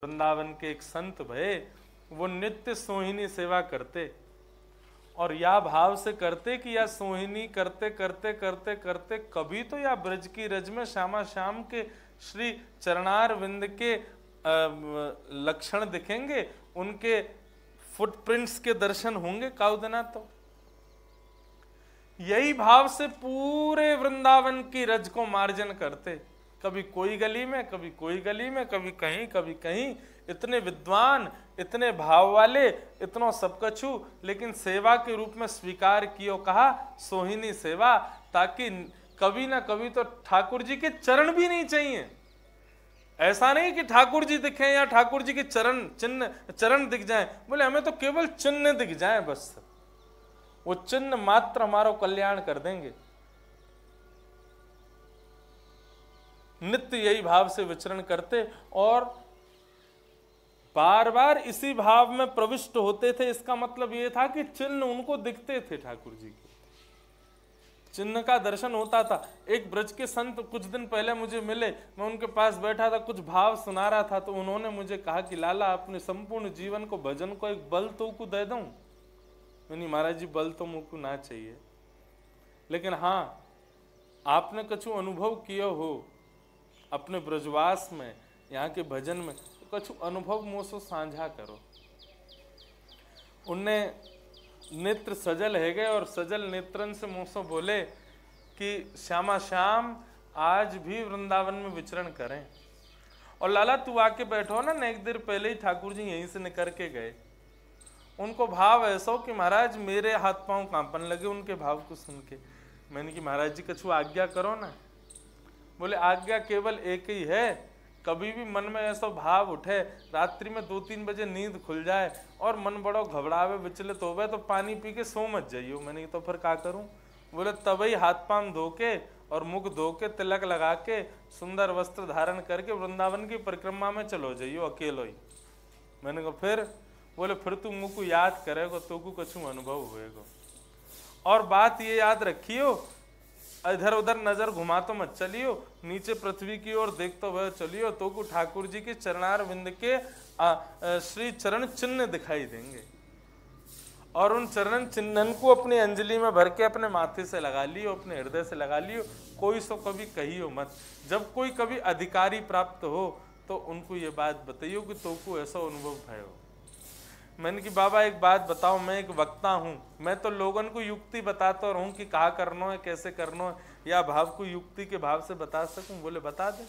वृंदावन के एक संत भये, वो नित्य सोहिनी सेवा करते और या भाव से करते कि या सोहिनी करते करते करते करते कभी तो या ब्रज की रज में श्यामा श्याम के श्री चरणार विंद के लक्षण दिखेंगे, उनके फुटप्रिंट्स के दर्शन होंगे काउदना। तो यही भाव से पूरे वृंदावन की रज को मार्जन करते, कभी कोई गली में, कभी कोई गली में, कभी कहीं कभी कहीं। इतने विद्वान, इतने भाव वाले, इतनो सब कछु, लेकिन सेवा के रूप में स्वीकार कियो कहा सोहिनी सेवा, ताकि कभी ना कभी तो ठाकुर जी के चरण भी नहीं चाहिए। ऐसा नहीं कि ठाकुर जी दिखे या ठाकुर जी के चरण दिख जाएं, बोले हमें तो केवल चिन्ह दिख जाएं, बस वो चिन्ह मात्र हमारा कल्याण कर देंगे। नित्य यही भाव से विचरण करते और बार बार इसी भाव में प्रविष्ट होते थे। इसका मतलब यह था कि चिन्ह उनको दिखते थे, ठाकुर जी के चिन्ह का दर्शन होता था। एक ब्रज के संत कुछ दिन पहले मुझे मिले, मैं उनके पास बैठा था, कुछ भाव सुना रहा था, तो उन्होंने मुझे कहा कि लाला अपने संपूर्ण जीवन को भजन को एक बल तो को दे दूं। नहीं महाराज जी, बल तो मुझको ना चाहिए, लेकिन हाँ आपने कछु अनुभव किया हो अपने ब्रजवास में, यहाँ के भजन में, तो कछु अनुभव मोसो साझा करो। उनने नेत्र सजल है गए और सजल नेत्रन से मोसो बोले कि श्यामा श्याम आज भी वृंदावन में विचरण करें। और लाला तू आके बैठो ना, एक देर पहले ही ठाकुर जी यहीं से निकल के गए। उनको भाव ऐसा कि महाराज मेरे हाथ पांव कांपन लगे उनके भाव को सुन के। मैंने कि महाराज जी कछु आज्ञा करो ना। बोले आज्ञा केवल एक ही है, कभी भी मन में ऐसा भाव उठे, रात्रि में 2-3 बजे नींद खुल जाए और मन बड़ो घबरावे विचलित हो गए, तो पानी पी के सो मत जाइयो। मैंने तो फिर क्या करूं? बोले तभी हाथ पांव धो के और मुख धो के तिलक लगा के सुंदर वस्त्र धारण करके वृंदावन की परिक्रमा में चलो जाइयो अकेलो ही। मैंने कहा फिर? बोले फिर तू मुँह को याद करेगा तो को कछु अनुभव होएगा। और बात ये याद रखियो, इधर उधर नजर घुमा तो मत चलियो, नीचे पृथ्वी की ओर देखते हुए चलियो, तो को ठाकुर जी के चरणार विंद के श्री चरण चिन्ह दिखाई देंगे। और उन चरण चिन्हन को अपनी अंजलि में भर के अपने माथे से लगा लियो, अपने हृदय से लगा लियो। कोई सो कभी कहियो मत। जब कोई कभी अधिकारी प्राप्त हो तो उनको ये बात बताइयो कि तो को ऐसा अनुभव भयो। मैंने कि बाबा एक बात बताओ, मैं एक वक्ता हूँ, मैं तो लोगन को युक्ति बताता रहूं कि कहा करना है, कैसे करना है, या भाव को युक्ति के भाव से बता सकूं? बोले बता दे,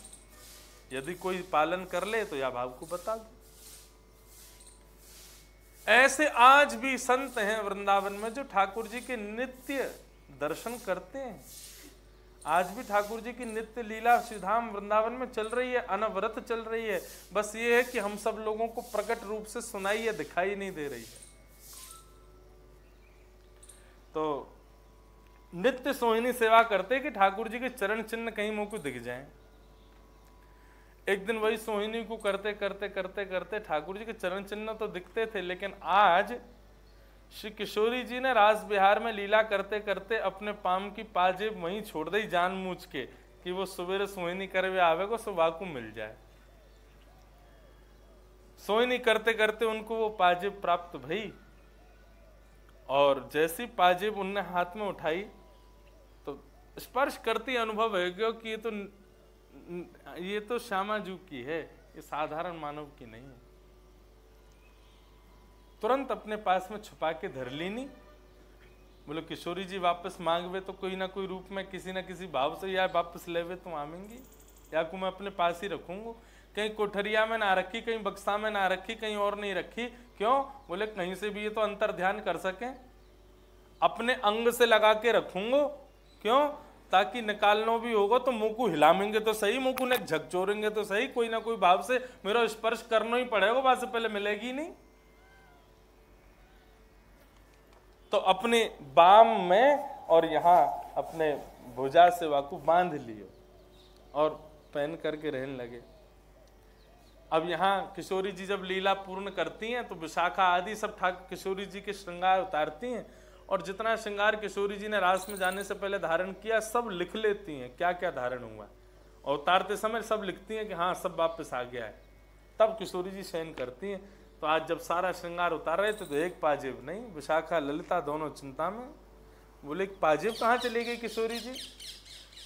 यदि कोई पालन कर ले तो या भाव को बता दे। ऐसे आज भी संत हैं वृंदावन में जो ठाकुर जी के नित्य दर्शन करते हैं। आज भी ठाकुर जी की नित्य लीला श्रीधाम वृंदावन में चल रही है, अनवरत चल रही है। बस ये है कि हम सब लोगों को प्रकट रूप से सुनाई या दिखाई नहीं दे रही है। तो नित्य सोहिनी सेवा करते कि ठाकुर जी के चरण चिन्ह कहीं मुंह को दिख जाएं। एक दिन वही सोहिनी को करते करते करते करते ठाकुर जी के चरण चिन्ह तो दिखते थे, लेकिन आज श्री किशोरी जी ने रास बिहार में लीला करते करते अपने पाम की पाजेब वहीं छोड़ दी जानबूझ के कि वो सवेरे सोहिनी करे आवेगा सुबह को मिल जाए। सोहिनी करते करते उनको वो पाजेब प्राप्त भई और जैसी पाजेब उनने हाथ में उठाई तो स्पर्श करती अनुभव हो गया कि ये तो श्यामा जी की है, ये साधारण मानव की नहीं है। तुरंत अपने पास में छुपा के धर लीनी। बोलो किशोरी जी वापस मांगवे तो कोई ना कोई रूप में किसी ना किसी भाव से या वापस लेवे तो आवेंगी, या को मैं अपने पास ही रखूंगा। कहीं कोठरिया में ना रखी, कहीं बक्सा में ना रखी, कहीं और नहीं रखी। क्यों? बोले कहीं से भी ये तो अंतर ध्यान कर सके, अपने अंग से लगा के रखूंगा। क्यों? ताकि निकालना भी होगा तो मुंह को हिलामेंगे तो सही, मुंह को न झकझोरेंगे तो सही, कोई ना कोई भाव से मेरा स्पर्श करना ही पड़ेगा, बाद से पहले मिलेगी नहीं। तो अपने बाम में और यहाँ अपने भुजा से वाकु बांध लियो और पहन करके रहने लगे। अब यहाँ किशोरी जी जब लीला पूर्ण करती हैं तो विशाखा आदि सब ठाकुर किशोरी जी के श्रृंगार उतारती हैं, और जितना श्रृंगार किशोरी जी ने रास में जाने से पहले धारण किया सब लिख लेती हैं क्या क्या धारण हुआ, और उतारते समय सब लिखती हैं कि हाँ सब वापस आ गया है। तब किशोरी जी शयन करती हैं। तो आज जब सारा श्रृंगार उतार रहे थे तो एक पाजेब नहीं, विशाखा ललिता दोनों चिंता में। बोले पाजेब कहाँ चली गई किशोरी जी?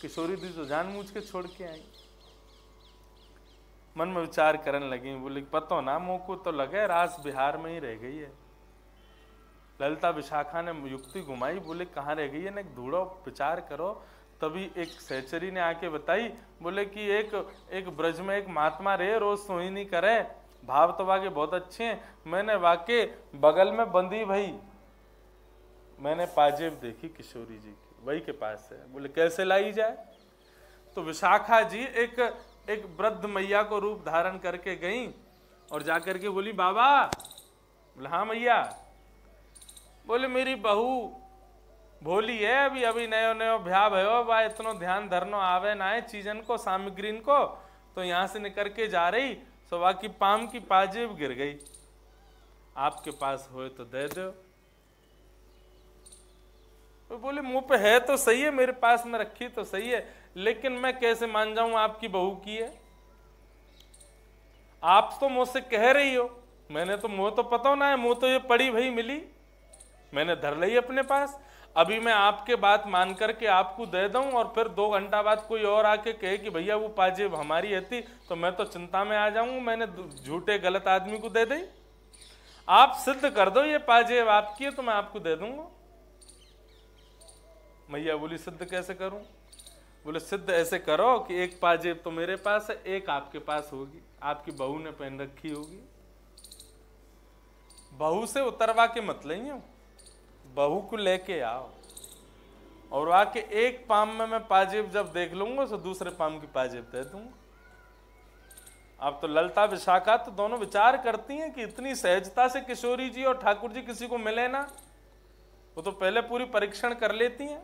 किशोरी जी तो जानबूझ के छोड़ के आई। मन में विचार करने लगी, बोले पतो ना मोको तो लगे रास बिहार में ही रह गई है। ललिता विशाखा ने युक्ति घुमाई, बोले कहाँ रह गई है, ने ढूंढो विचार करो। तभी एक सहचरी ने आके बताई, बोले कि एक ब्रज में एक महात्मा रहे, रोज सोहिनी करे, भाव तो वाके बहुत अच्छे हैं। मैंने वाके बगल में बंदी भई मैंने पाजेब देखी किशोरी जी की, वही के पास है। बोले कैसे लाई जाए? तो विशाखा जी एक वृद्ध मैया को रूप धारण करके गई और जाकर के बोली बाबा। बोले हाँ मैया। बोले मेरी बहू भोली है, अभी अभी नयो नयो ब्याह भयो बा, इतनो ध्यान धरनो आवे ना है चीजन को सामग्रीन को, तो यहाँ से निकल के जा रही सवा की पाम की पाजेब गिर गई, आपके पास होए तो दे दो। तो बोले मुंह पे है तो सही है, मेरे पास में रखी तो सही है, लेकिन मैं कैसे मान जाऊं आपकी बहू की है? आप तो मुझसे कह रही हो, मैंने तो मुंह तो पता ना है, मुंह तो ये पड़ी भई मिली, मैंने धर ली अपने पास। अभी मैं आपके बात मान करके आपको दे दूं और फिर 2 घंटा बाद कोई और आके कहे कि भैया वो पाजेब हमारी है थी, तो मैं तो चिंता में आ जाऊंगा, मैंने झूठे गलत आदमी को दे दी। आप सिद्ध कर दो ये पाजेब आपकी है तो मैं आपको दे दूंगा। मैया बोली सिद्ध कैसे करूं? बोले सिद्ध ऐसे करो कि एक पाजेब तो मेरे पास है, एक आपके पास होगी, आपकी बहू ने पहन रखी होगी। बहू से उतरवा के मत लेंगे, बहू को लेके आओ और आके एक पाम में मैं पाजेब जब देख लूंगा तो दूसरे पाम की पाजेब दे दूंगा। अब तो ललिता विशाखा तो दोनों विचार करती हैं कि इतनी सहजता से किशोरी जी और ठाकुर जी किसी को मिले ना, वो तो पहले पूरी परीक्षण कर लेती हैं।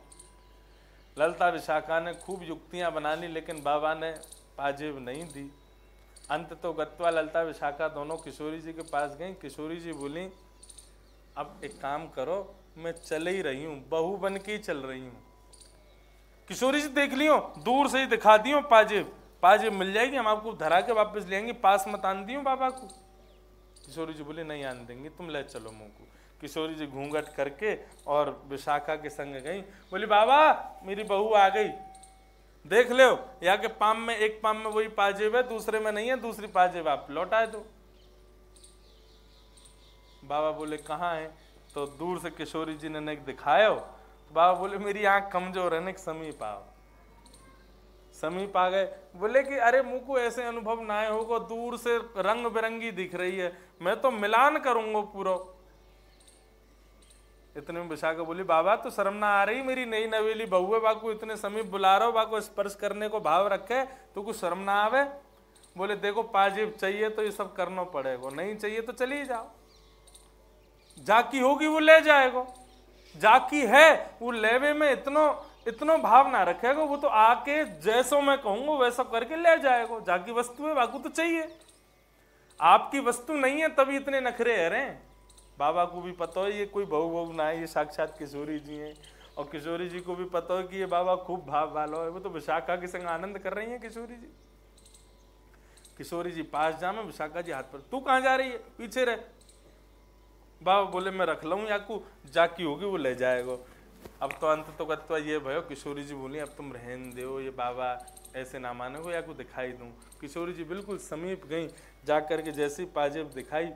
ललिता विशाखा ने खूब युक्तियां बना ली, लेकिन बाबा ने पाजेब नहीं दी। अंत तो गत्वा ललिता विशाखा दोनों किशोरी जी के पास गई। किशोरी जी बोली अब एक काम करो, मैं चल ही रही हूं, बहू बन के ही चल रही हूं। किशोरी जी देख लियो, दूर से ही दिखा दियो पाजेब, पाजेब मिल जाएगी, हम आपको धरा के वापस ले आएंगे, पास मत आन दियो बाबा को। किशोरी जी बोली नहीं आन देंगे, तुम ले चलो मुंह को। किशोरी जी घूंघट करके और विशाखा के संग गई। बोली बाबा मेरी बहू आ गई, देख लो यहाँ के पाम में, एक पाम में वही पाजेब है, दूसरे में नहीं है, दूसरी पाजेब आप लौटा दो। बाबा बोले कहाँ है? तो दूर से किशोरी जी ने दिखाया। बाबा बोले मेरी आंख कमजोर है, समीप आओ। समीप आ गए। बोले कि अरे मुझ को ऐसे अनुभव ना होगा, दूर से रंग बिरंगी दिख रही है, मैं तो मिलान करूंगा पूरा। इतने में विशाखा बोली बाबा तो शर्म ना आ रही, मेरी नई नवेली बहू है, बाको इतने समीप बुला रहा हो, बाको स्पर्श करने को भाव रखे तो कुछ शर्म ना आवे? बोले देखो पाजेब चाहिए तो ये सब करना पड़ेगा, नहीं चाहिए तो चली जाओ, जाकी होगी वो ले जाएगा, जाकी है वो लेवे में इतनो भाव ना रखेगा, वो तो आके जैसो मैं कहूंगा वैसा करके ले जाएगा। जाकी वस्तु है, बाकू तो चाहिए, आपकी वस्तु नहीं है तभी इतने नखरे है रहे। बाबा को भी पता है ये कोई बहू ना है, ये साक्षात किशोरी जी हैं, और किशोरी जी को भी पता है कि ये बाबा खूब भाव वाला है, वो तो विशाखा के संग आनंद कर रही है किशोरी जी। किशोरी जी पास जा में विशाखा जी हाथ पर, तू कहाँ जा रही है, पीछे रह। बाबा बोले मैं रख लूँ, याकू जाकी होगी वो ले जाएगा। अब तो अंत तो कत्वा ये भयो। किशोरी जी बोली अब तुम रहन दो, ये बाबा ऐसे ना माने को, याकू दिखाई दूँ। किशोरी जी बिल्कुल समीप गई, जा करके जैसी पाजेब दिखाई,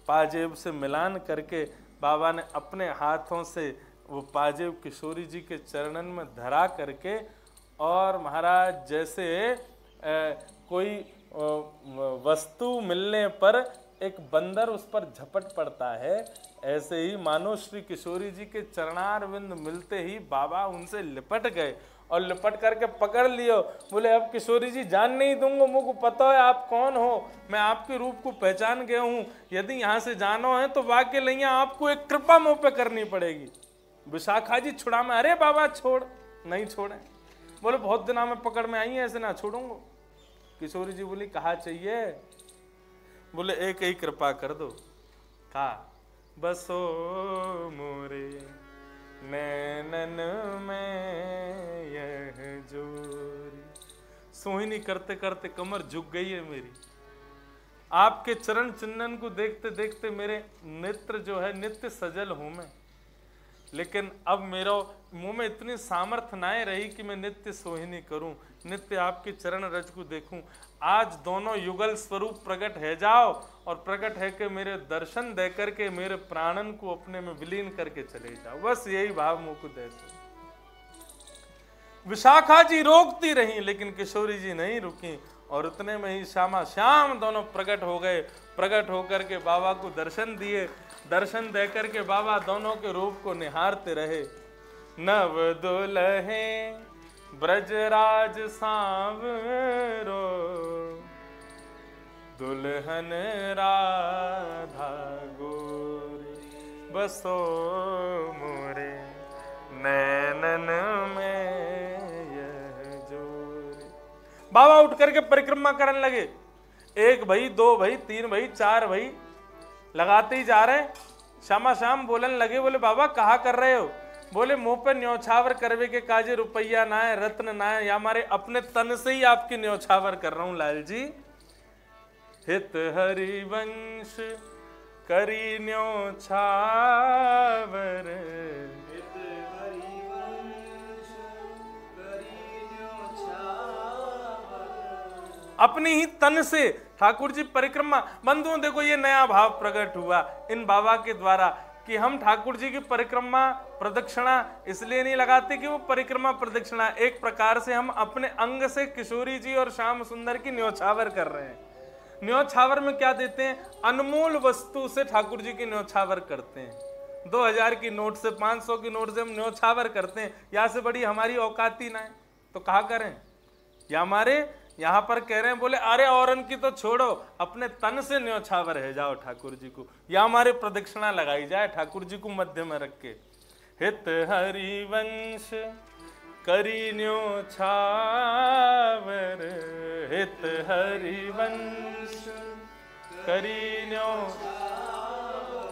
पाजेब से मिलान करके बाबा ने अपने हाथों से वो पाजेब किशोरी जी के चरणन में धरा करके, और महाराज जैसे कोई वस्तु मिलने पर एक बंदर उस पर झपट पड़ता है, ऐसे ही मानो श्री किशोरी जी के चरणारविंद मिलते ही बाबा उनसे लिपट गए और लिपट करके पकड़ लियो। बोले अब किशोरी जी जान नहीं दूंगा, मुझको पता है आप कौन हो, मैं आपके रूप को पहचान गया हूँ, यदि यहाँ से जानो है तो वाक्य लैया आपको एक कृपा मुँह पे करनी पड़ेगी। विशाखा जी छुड़ा में, अरे बाबा छोड़, नहीं छोड़े। बोले बहुत दिनों में पकड़ में आई है, ऐसे ना छोड़ूंगा। किशोरी जी बोली कहा चाहिए? बोले एक ही कृपा कर दो। कहा बसो मोरे नैनन में यह जोरी। सोहिनी करते करते कमर झुक गई है मेरी, आपके चरण चिन्हन को देखते देखते मेरे नेत्र जो है नित्य सजल हूं मैं, लेकिन अब मेरा मुंह में इतनी सामर्थ्य ना रही कि मैं नित्य सोहिनी करूं, नित्य आपके चरण रज को देखूं। आज दोनों युगल स्वरूप प्रकट है जाओ और प्रकट है कि मेरे दर्शन दे करके मेरे प्राणन को अपने में विलीन करके चले जाओ। बस यही भाव मुंह को दे दो। विशाखा जी रोकती रही लेकिन किशोरी जी नहीं रुकी और उतने में ही श्यामा श्याम दोनों प्रकट हो गए। प्रकट होकर के बाबा को दर्शन दिए, दर्शन देकर के बाबा दोनों के रूप को निहारते रहे। नव दुल्हे ब्रजराज सांवरो, दुल्हन राधा गोरी, बसो मोरे नैनन में यह जोरी। बाबा उठ करके परिक्रमा करने लगे। एक भाई, दो भाई, तीन भाई, चार भाई लगाते ही जा रहे। श्यामा श्याम बोलने लगे, बोले बाबा कहा कर रहे हो? बोले मुंह पे न्योछावर करवे के काजे रुपया ना है, रत्न ना है, या हमारे अपने तन से ही आपकी न्योछावर कर रहा हूं लाल जी। हित हरिवंश करी न्योछावर, हित हरिवंश करी न्योछावर। अपनी ही तन से ठाकुर जी परिक्रमा। बंधुओं देखो ये नया भाव प्रकट हुआ इन बाबा के द्वारा कि हम ठाकुर जी की परिक्रमा प्रदक्षिणा इसलिए नहीं लगाते कि वो परिक्रमा प्रदक्षिणा, एक प्रकार से हम अपने अंग से किशोरी जी और श्याम सुंदर की न्योछावर कर रहे हैं। न्योछावर में क्या देते हैं? अनमोल वस्तु से ठाकुर जी की न्योछावर करते हैं। 2000 की नोट से, 500 की नोट से हम न्योछावर करते हैं। यहाँ से बड़ी हमारी औकाती ना है तो कहा करें? या हमारे यहाँ पर कह रहे हैं, बोले अरे औरन की तो छोड़ो, अपने तन से न्योछावर है जाओ ठाकुर जी को, या हमारे प्रदक्षिणा लगाई जाए ठाकुर जी को मध्य में रख के। हित हरिवंश करी न्योछावर, हित हरिवंश करी न्योछावर,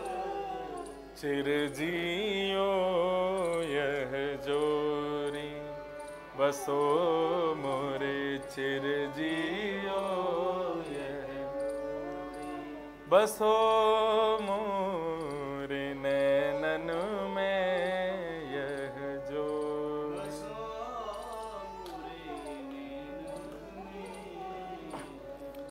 चिरजियो यह जोरी, बसो मोरे चिरजियो यह, बसो